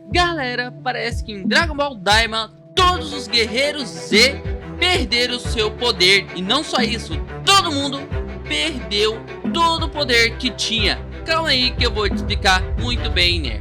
Galera, parece que em Dragon Ball Daima todos os guerreiros Z perderam seu poder. E não só isso, todo mundo perdeu todo o poder que tinha. Calma aí que eu vou te explicar muito bem, né?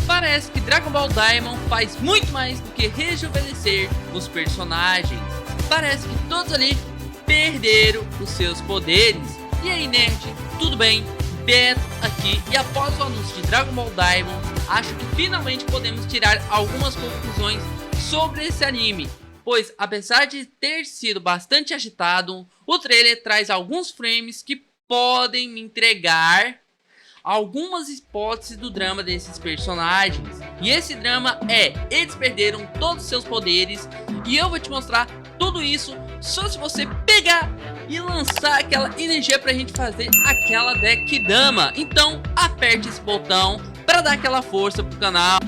Parece que Dragon Ball Daima faz muito mais do que rejuvenescer os personagens. Parece que todos ali perderam os seus poderes. E aí, nerd, tudo bem? Beto aqui, e após o anúncio de Dragon Ball Daima, acho que finalmente podemos tirar algumas conclusões sobre esse anime. Pois, apesar de ter sido bastante agitado, o trailer traz alguns frames que podem me entregar algumas hipóteses do drama desses personagens. E esse drama eles perderam todos os seus poderes, e eu vou te mostrar tudo isso só se você pegar e lançar aquela energia pra gente fazer aquela deck dama. Então aperte esse botão pra dar aquela força pro canal.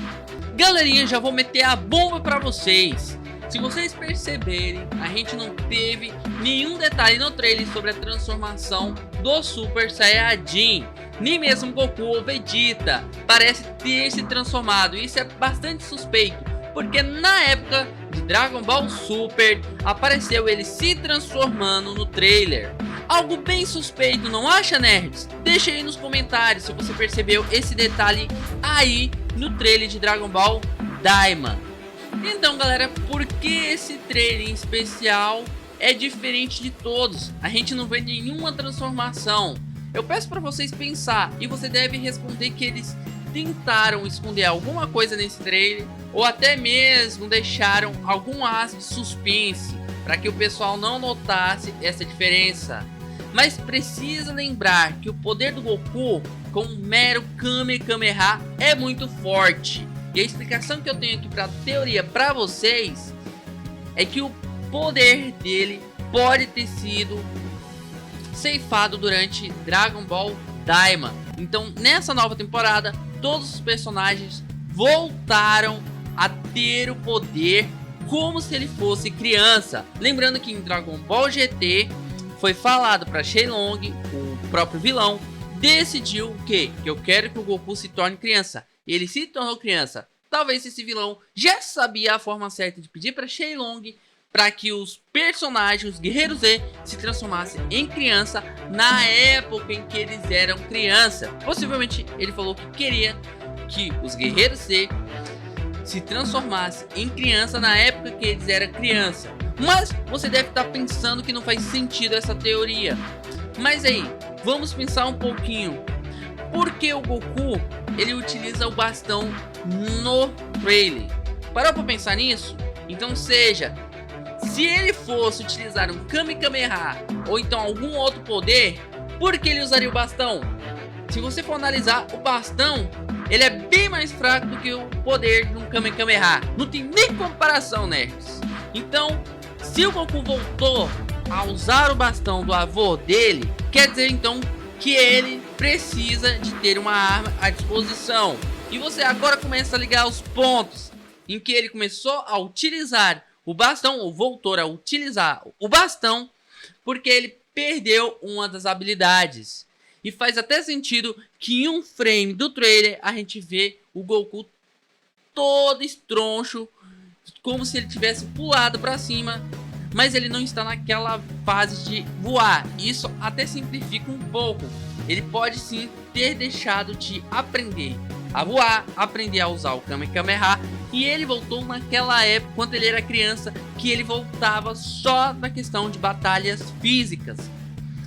Galerinha, já vou meter a bomba pra vocês. Se vocês perceberem, a gente não teve nenhum detalhe no trailer sobre a transformação do Super Saiyajin. Nem mesmo Goku ou Vegeta parece ter se transformado. Isso é bastante suspeito, porque na época de Dragon Ball Super apareceu ele se transformando no trailer. Algo bem suspeito, não acha, nerds? Deixa aí nos comentários se você percebeu esse detalhe aí no trailer de Dragon Ball Daima. Então, galera, por que esse trailer em especial é diferente de todos? A gente não vê nenhuma transformação. Eu peço para vocês pensar, e você deve responder que eles tentaram esconder alguma coisa nesse trailer, ou até mesmo deixaram algum as de suspense para que o pessoal não notasse essa diferença. Mas precisa lembrar que o poder do Goku com um mero Kamehameha é muito forte. E a explicação que eu tenho aqui para a teoria para vocês é que o poder dele pode ter sido ceifado durante Dragon Ball Daima. Então, nessa nova temporada, todos os personagens voltaram a ter o poder como se ele fosse criança. Lembrando que em Dragon Ball GT foi falado para Shenlong, o próprio vilão, decidiu que eu quero que o Goku se torne criança. Ele se tornou criança. Talvez esse vilão já sabia a forma certa de pedir para Shenlong para que os personagens, os guerreiros Z, se transformassem em criança na época em que eles eram criança. Possivelmente ele falou que queria que os guerreiros Z se transformassem em criança na época que eles eram criança. Mas você deve estar pensando que não faz sentido essa teoria. Mas aí, vamos pensar um pouquinho. Por que o Goku ele utiliza o bastão no trailer? Parou para pensar nisso? Então se ele fosse utilizar um Kamehameha ou então algum outro poder, por que ele usaria o bastão? Se você for analisar, o bastão ele é bem mais fraco do que o poder de um Kamehameha. Não tem nem comparação, nerds. Então, se o Goku voltou a usar o bastão do avô dele, quer dizer então que ele precisa de ter uma arma à disposição. E você agora começa a ligar os pontos em que ele começou a utilizar o bastão, ou voltou a utilizar o bastão, porque ele perdeu uma das habilidades. E faz até sentido que em um frame do trailer a gente vê o Goku todo estroncho, como se ele tivesse pulado para cima, mas ele não está naquela fase de voar. Isso até simplifica um pouco. Ele pode sim ter deixado de aprender a voar, aprender a usar o Kamehameha, e ele voltou naquela época, quando ele era criança, que ele voltava só na questão de batalhas físicas.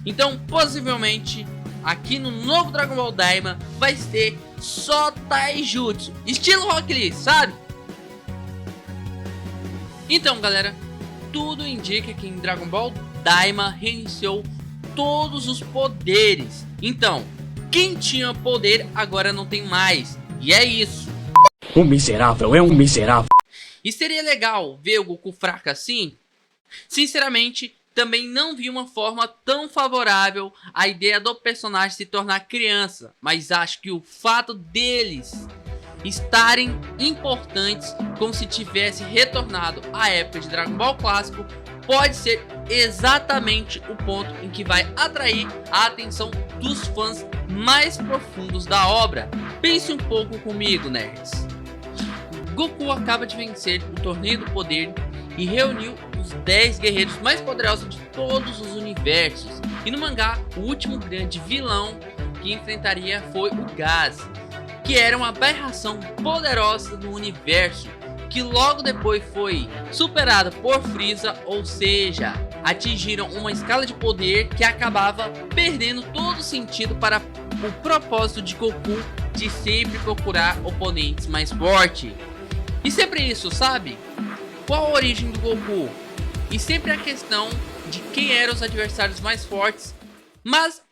Então, possivelmente, aqui no novo Dragon Ball Daima, vai ser só Taijutsu, estilo Rock Lee, sabe? Então, galera, tudo indica que em Dragon Ball Daima reiniciou todos os poderes. Então, quem tinha poder agora não tem mais. E é isso. Um miserável é um miserável. E seria legal ver o Goku fraco assim? Sinceramente, também não vi uma forma tão favorável à ideia do personagem se tornar criança. Mas acho que o fato deles estarem importantes, como se tivesse retornado à época de Dragon Ball clássico, pode ser exatamente o ponto em que vai atrair a atenção dos fãs mais profundos da obra. Pense um pouco comigo, nerds. Goku acaba de vencer o Torneio do Poder e reuniu os 10 guerreiros mais poderosos de todos os universos. E no mangá, o último grande vilão que enfrentaria foi o Gas, que era uma aberração poderosa no universo, que logo depois foi superada por Frieza, ou seja, atingiram uma escala de poder que acabava perdendo todo sentido para o propósito de Goku de sempre procurar oponentes mais fortes. E sempre isso, sabe? Qual a origem do Goku? E sempre a questão de quem eram os adversários mais fortes, mas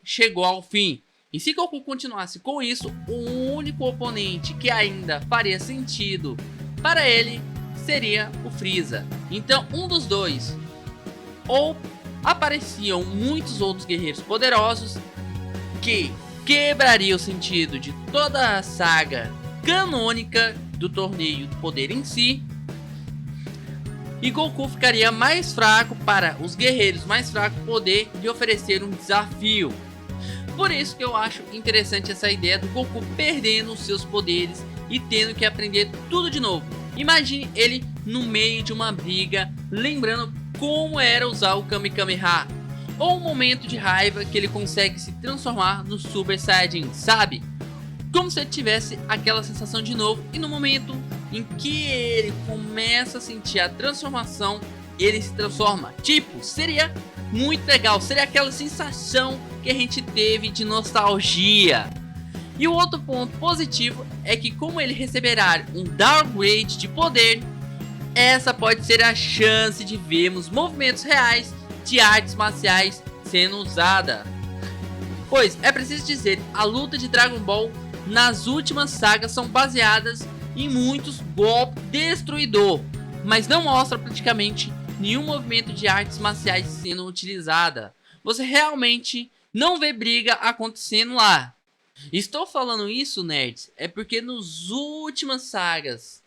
chegou ao fim. E se Goku continuasse com isso, o único oponente que ainda faria sentido para ele seria o Frieza. Então um dos dois, ou apareciam muitos outros guerreiros poderosos que quebraria o sentido de toda a saga canônica do Torneio do Poder em si, e Goku ficaria mais fraco para os guerreiros mais fracos poder lhe oferecer um desafio. Por isso que eu acho interessante essa ideia do Goku perdendo os seus poderes e tendo que aprender tudo de novo. Imagine ele no meio de uma briga, lembrando como era usar o Kamehameha, ou um momento de raiva que ele consegue se transformar no Super Saiyajin, sabe? Como se ele tivesse aquela sensação de novo, e no momento em que ele começa a sentir a transformação, ele se transforma. Tipo, seria muito legal, seria aquela sensação que a gente teve de nostalgia. E o outro ponto positivo é que, como ele receberá um downgrade de poder, essa pode ser a chance de vermos movimentos reais de artes marciais sendo usada. Pois é preciso dizer, a luta de Dragon Ball nas últimas sagas são baseadas em muitos golpes destruidor, mas não mostra praticamente nenhum movimento de artes marciais sendo utilizada. Você realmente não vê briga acontecendo lá. Estou falando isso, nerds, é porque nas últimas sagas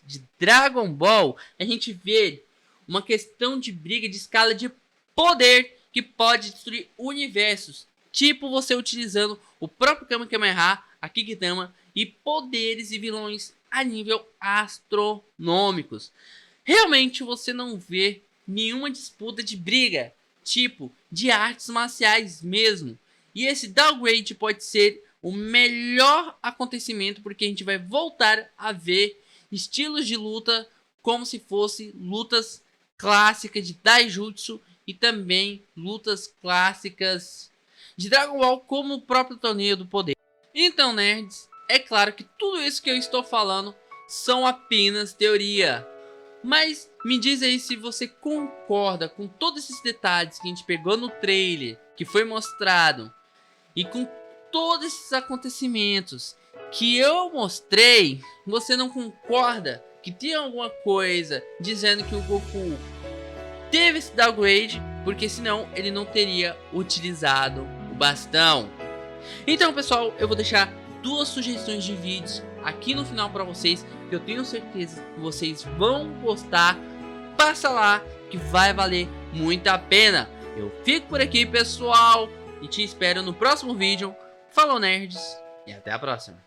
de Dragon Ball, a gente vê uma questão de briga de escala de poder que pode destruir universos, tipo você utilizando o próprio Kamehameha, a Kikidama e poderes e vilões a nível astronômicos. Realmente você não vê nenhuma disputa de briga, tipo de artes marciais mesmo. E esse downgrade pode ser o melhor acontecimento, porque a gente vai voltar a ver estilos de luta como se fossem lutas clássicas de Taijutsu e também lutas clássicas de Dragon Ball, como o próprio Torneio do Poder. Então, nerds, é claro que tudo isso que eu estou falando são apenas teoria. Mas me diz aí se você concorda com todos esses detalhes que a gente pegou no trailer, que foi mostrado, e com todos esses acontecimentos que eu mostrei. Você não concorda que tem alguma coisa dizendo que o Goku teve esse downgrade, porque senão ele não teria utilizado o bastão. Então, pessoal, eu vou deixar duas sugestões de vídeos aqui no final para vocês, que eu tenho certeza que vocês vão gostar. Passa lá que vai valer muito a pena. Eu fico por aqui, pessoal, e te espero no próximo vídeo. Falou, nerds, e até a próxima.